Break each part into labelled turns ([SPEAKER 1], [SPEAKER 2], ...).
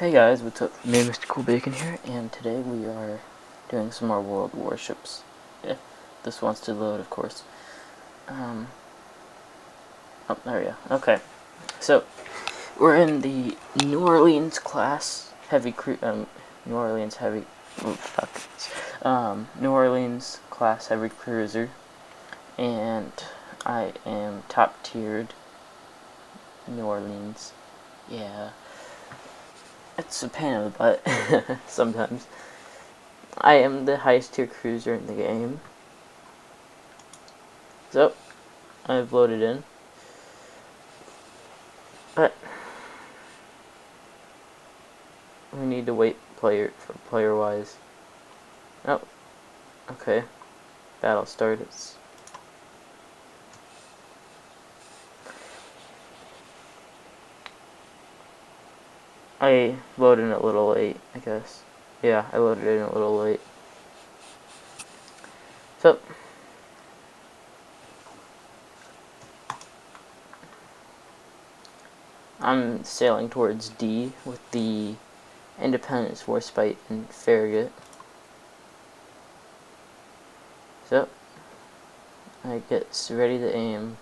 [SPEAKER 1] Hey guys, what's up? Me, MrCoolbacon here, and today we are doing some more World Warships. If this wants to load, of course. Oh, there we go. Okay, so we're in the New Orleans class heavy New Orleans heavy. Oh, fuck. New Orleans class heavy cruiser, and I am top tiered. New Orleans, yeah. It's a pain in the butt sometimes. I am the highest tier cruiser in the game. So, I've loaded in. But we need to wait player wise. Oh, okay. Battle started. I loaded in a little late, I guess. Yeah, I loaded in a little late. So, I'm sailing towards D with the Independence, Warspite, and Farragut. So, I get ready to aim,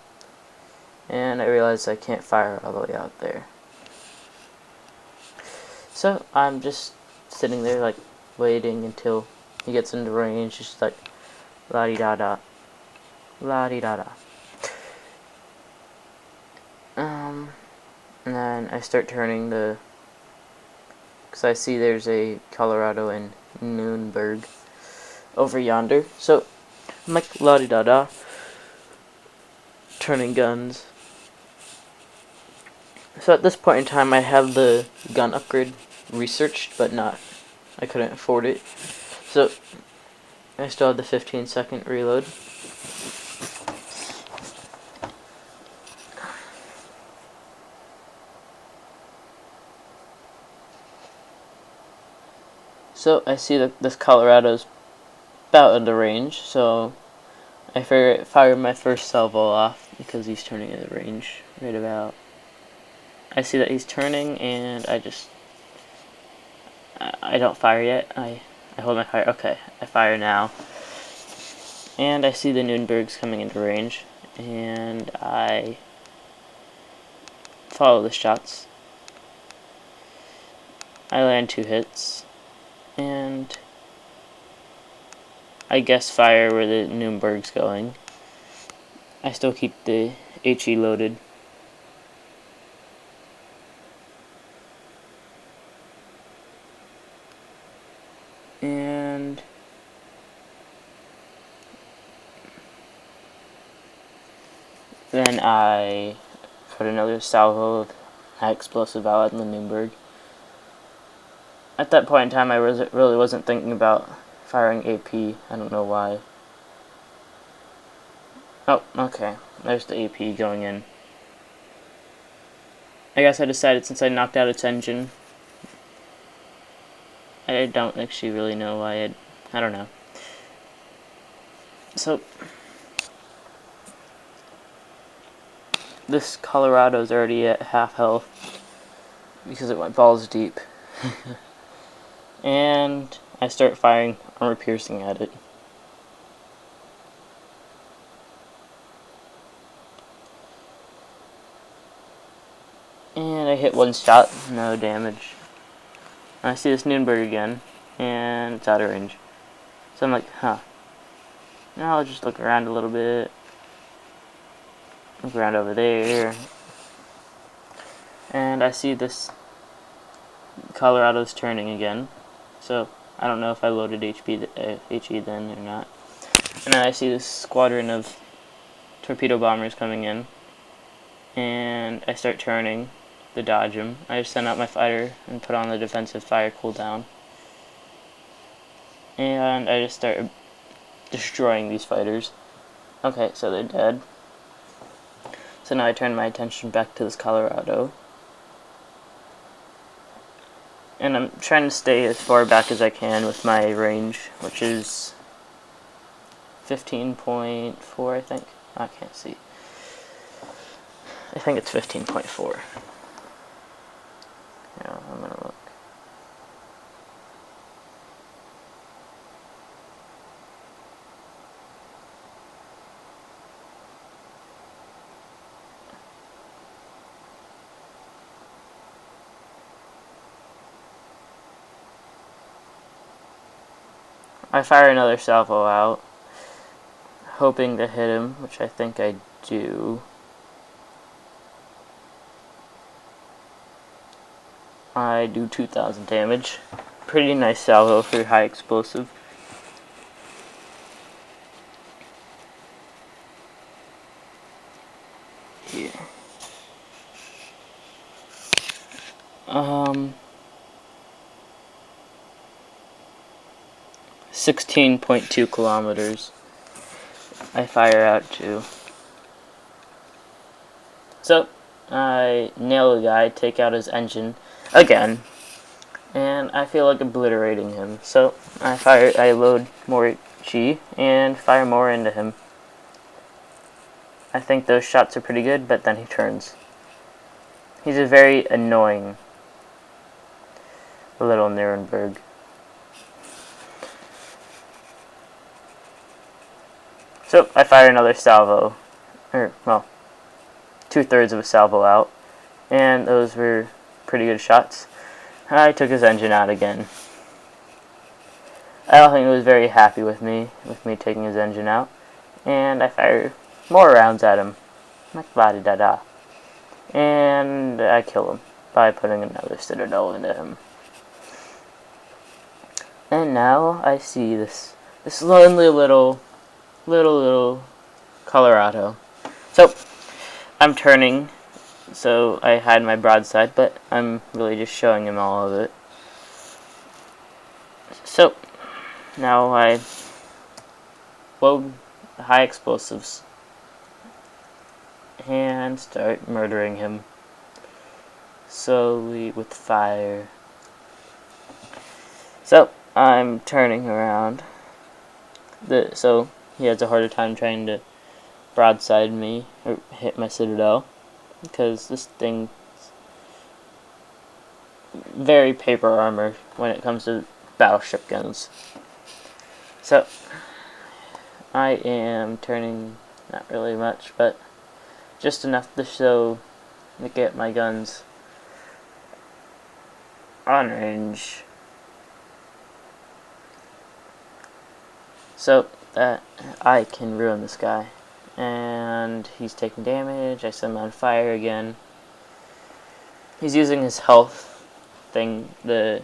[SPEAKER 1] and I realize I can't fire all the way out there. So, I'm just sitting there, like, waiting until he gets into range, just like, la-di-da-da. La-di-da-da. And then I start turning the... because I see there's a Colorado and Nuremberg over yonder. So, I'm like, la-di-da-da. Turning guns. So at this point in time, I have the gun upgrade researched, but I couldn't afford it. So, I still have the 15-second reload. So, I see that this Colorado's about in the range, so I fire my first salvo off because he's turning in the range right about. I see that he's turning, and I don't fire yet. I hold my fire. Okay, I fire now. And I see the Nurembergs coming into range, and I follow the shots. I land 2 hits, and I guess fire where the Nuremberg's going. I still keep the HE loaded. And then I put another salvo of high explosive out in the Nuremberg. At that point in time, I really wasn't thinking about firing AP. I don't know why. Oh, okay. There's the AP going in. I guess I decided since I knocked out its engine, I don't actually really know why I don't know. So, this Colorado's already at half health because it went balls deep. And I start firing armor piercing at it. And I hit 1 shot, no damage. And I see this Nuremberg again, and it's out of range. So I'm like, huh. Now I'll just look around a little bit. Look around over there. And I see this Colorado's turning again. So I don't know if I loaded HE then or not. And then I see this squadron of torpedo bombers coming in. And I start turning to dodge them. I just send out my fighter and put on the defensive fire cooldown. And I just start destroying these fighters. Okay, so they're dead. So now I turn my attention back to this Colorado. And I'm trying to stay as far back as I can with my range, which is 15.4, I think. I can't see. I think it's 15.4. Yeah, I'm gonna look. I fire another salvo out, hoping to hit him, which I think I do. I do 2,000 damage. Pretty nice salvo for high explosive. Yeah. 16.2 kilometers. I fire out to. So, I nail the guy, take out his engine again, and I feel like obliterating him. So, I load more G and fire more into him. I think those shots are pretty good, but then he turns. He's a very annoying little Nuremberg. So, I fire another salvo, or, well, 2/3 of a salvo out, and those were pretty good shots. I took his engine out again. I don't think he was very happy with me taking his engine out, and I fired more rounds at him, like la-di-da-da, and I kill him by putting another citadel into him. And now I see this lonely little Colorado. So I'm turning, so I hide my broadside, but I'm really just showing him all of it. So now I load high explosives and start murdering him slowly with fire. So I'm turning around. So he has a harder time trying to broadside me or hit my citadel, because this thing's very paper armor when it comes to battleship guns. So I am turning, not really much, but just enough to get my guns on range, so that I can ruin this guy. And he's taking damage. I set him on fire again. He's using his health thing, the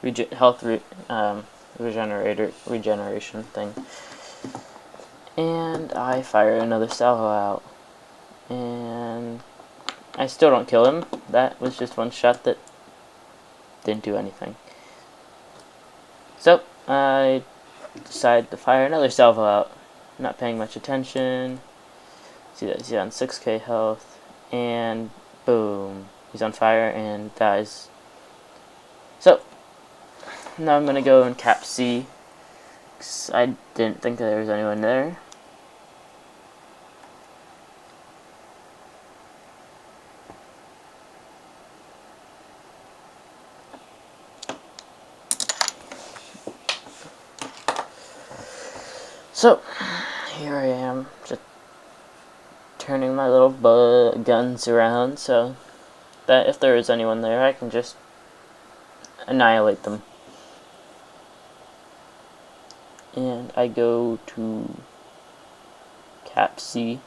[SPEAKER 1] regeneration thing. And I fire another salvo out. And I still don't kill him. That was just one shot that didn't do anything. So I decide to fire another salvo out. Not paying much attention. See that he's on 6k health, and boom, he's on fire and dies. So now I'm gonna go and cap C, 'cause I didn't think there was anyone there. So here I am, just turning my little guns around so that if there is anyone there, I can just annihilate them. And I go to cap C.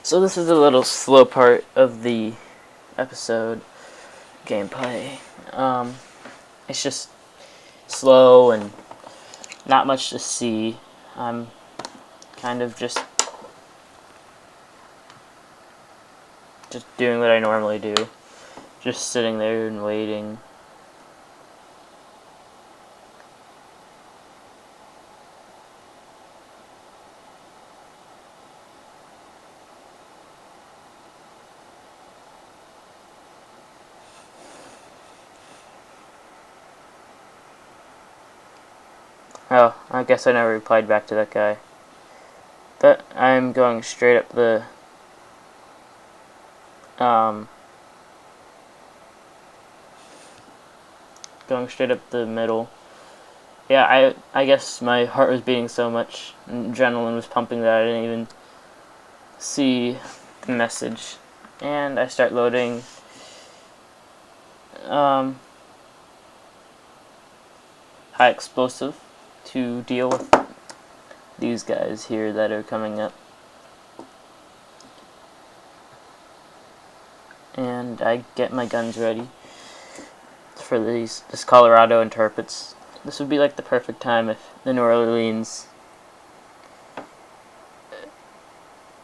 [SPEAKER 1] So this is a little slow part of the episode gameplay. It's just slow and not much to see. I'm kind of just doing what I normally do. Just sitting there and waiting. Oh, I guess I never replied back to that guy. But I'm going straight up the going straight up the middle. Yeah, I guess my heart was beating so much, and adrenaline was pumping that I didn't even see the message. And I start loading high explosive to deal with these guys here that are coming up. And I get my guns ready for this Colorado interprets. This would be like the perfect time if the New Orleans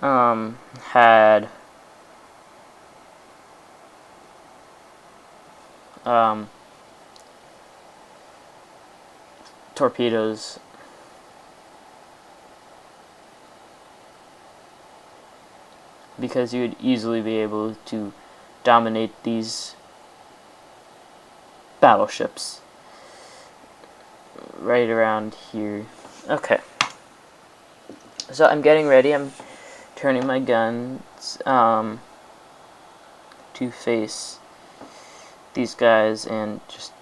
[SPEAKER 1] had torpedoes. Because you would easily be able to dominate these battleships right around here. Okay. So I'm getting ready. I'm turning my guns to face these guys and just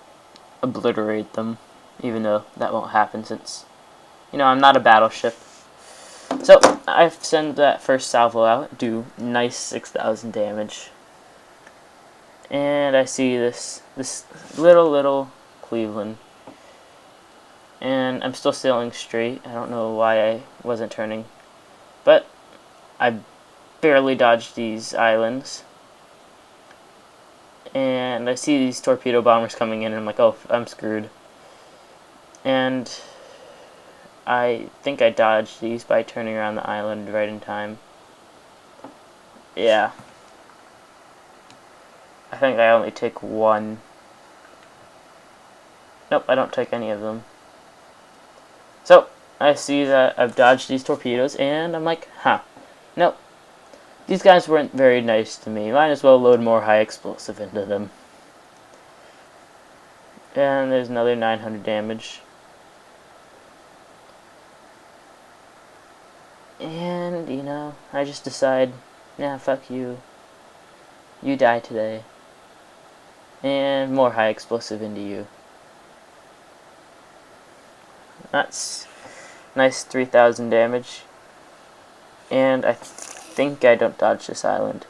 [SPEAKER 1] obliterate them, even though that won't happen since, I'm not a battleship. So I send that first salvo out, do nice 6,000 damage, and I see this little Cleveland, and I'm still sailing straight. I don't know why I wasn't turning, but I barely dodged these islands, and I see these torpedo bombers coming in, and I'm like, oh, I'm screwed. And I think I dodged these by turning around the island right in time. Yeah. I think I only take one. Nope, I don't take any of them. So, I see that I've dodged these torpedoes, and I'm like, nope. These guys weren't very nice to me. Might as well load more high explosive into them. And there's another 900 damage. And, I just decide, nah, fuck you. You die today. And more high explosive into you. That's nice 3,000 damage. And I think I don't dodge this island.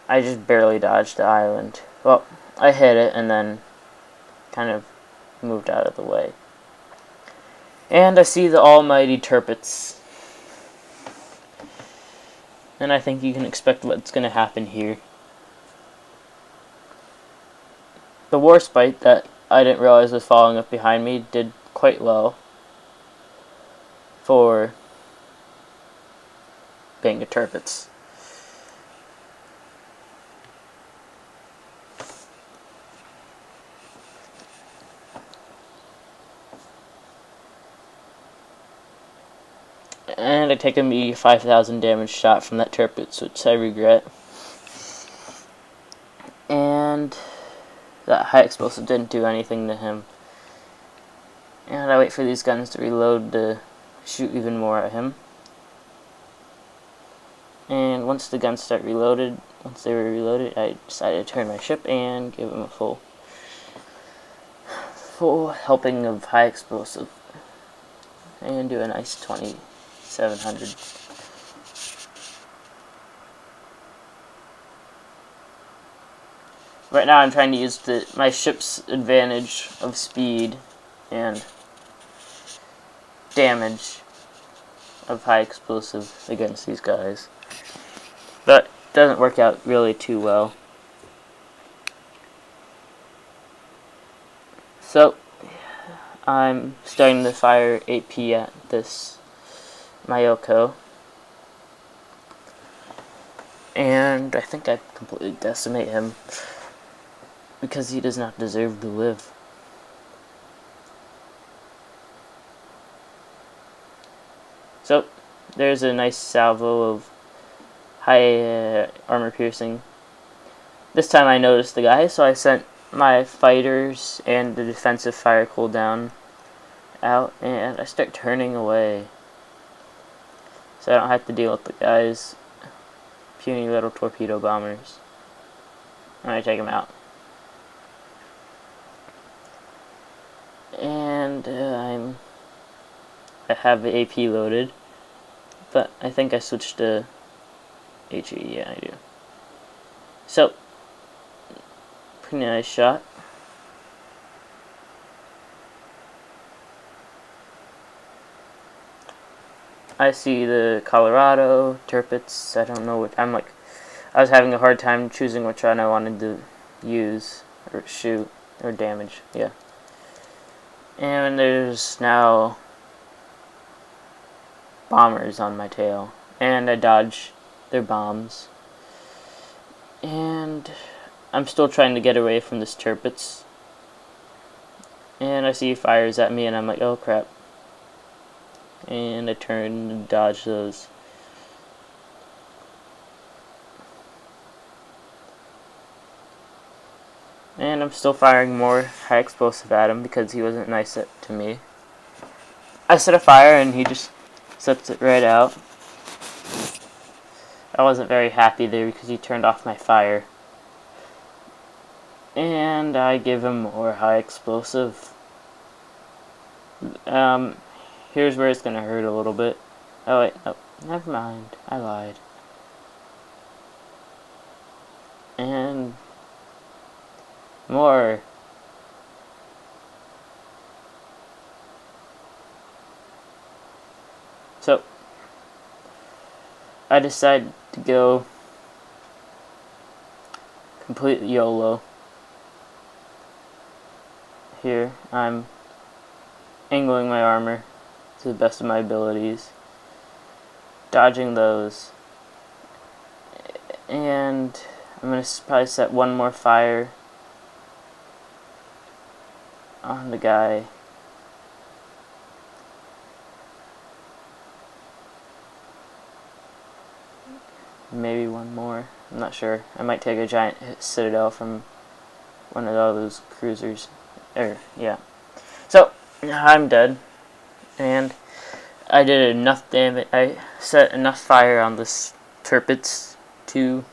[SPEAKER 1] I just barely dodged the island. Well, I hit it and then kind of moved out of the way. And I see the almighty turpets. And I think you can expect what's going to happen here. The Warspite that I didn't realize was following up behind me did quite well for being a turpets. And I take a me 5,000 damage shot from that turpets, which I regret. And that high explosive didn't do anything to him. And I wait for these guns to reload to shoot even more at him. And once the guns start reloaded, once they were reloaded, I decided to turn my ship and give him a full helping of high explosive. And do a nice 2,700. Right now I'm trying to use my ship's advantage of speed and damage of high explosive against these guys. But it doesn't work out really too well. So I'm starting to fire AP at this Mayoko. And I think I completely decimate him because he does not deserve to live. So there's a nice salvo of high armor piercing. This time I noticed the guy, so I sent my fighters and the defensive fire cooldown out, and I start turning away so I don't have to deal with the guys' puny little torpedo bombers. And I take them out. And I have the AP loaded, but I think I switched to HE. Yeah, I do. So, pretty nice shot. I see the Colorado, Tirpitz. I don't know what. I was having a hard time choosing which one I wanted to use or shoot or damage. Yeah. And there's now bombers on my tail, and I dodge their bombs. And I'm still trying to get away from this Tirpitz. And I see he fires at me, and I'm like, oh crap. And I turn and dodge those. And I'm still firing more high explosive at him because he wasn't nice to me. I set a fire and he just sets it right out. I wasn't very happy there because he turned off my fire. And I give him more high explosive. Here's where it's gonna hurt a little bit. Oh wait, no, never mind. I lied. And more. So I decided to go completely YOLO. Here I'm angling my armor to the best of my abilities, dodging those, and I'm going to probably set one more fire on the guy. Maybe one more. I'm not sure. I might take a giant citadel from one of those cruisers. Yeah. So, I'm dead. And I did enough damage. I set enough fire on this Tirpitz to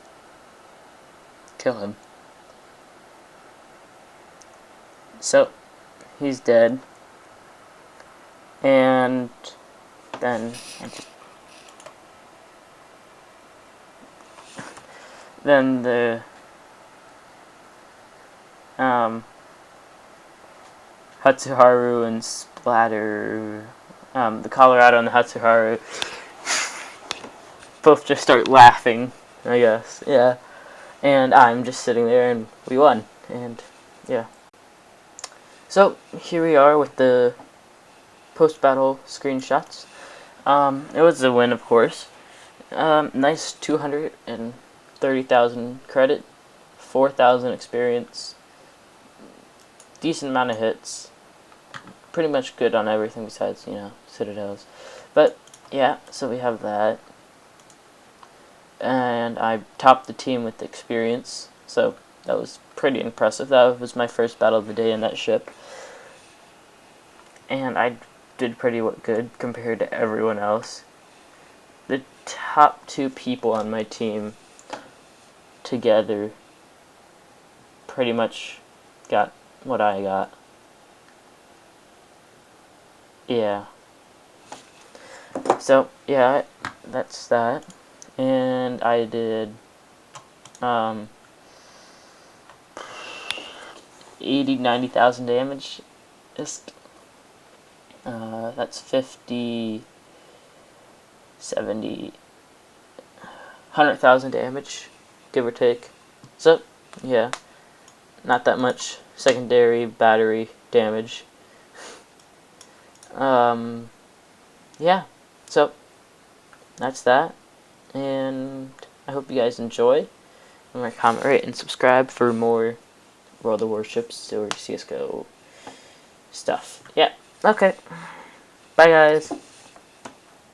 [SPEAKER 1] kill him. So, he's dead. And then the Hatsuharu and Splatter, the Colorado and the Hatsuharu both just start laughing, I guess, yeah. And I'm just sitting there and we won, and yeah. So, here we are with the post-battle screenshots. It was a win, of course. Nice 230,000 credit, 4,000 experience, decent amount of hits, pretty much good on everything besides, citadels. But, yeah, so we have that. And I topped the team with experience, so that was pretty impressive. That was my first battle of the day in that ship. And I did pretty good compared to everyone else. The top 2 people on my team together pretty much got what I got. Yeah. So, yeah, that's that. And I did 90,000 damage. That's 50, 70, 100,000 damage, give or take. So, yeah, not that much secondary battery damage. Yeah, so that's that. And I hope you guys enjoy. Remember, comment, rate, and subscribe for more World of Warships or CSGO stuff. Yeah, okay. Bye, guys.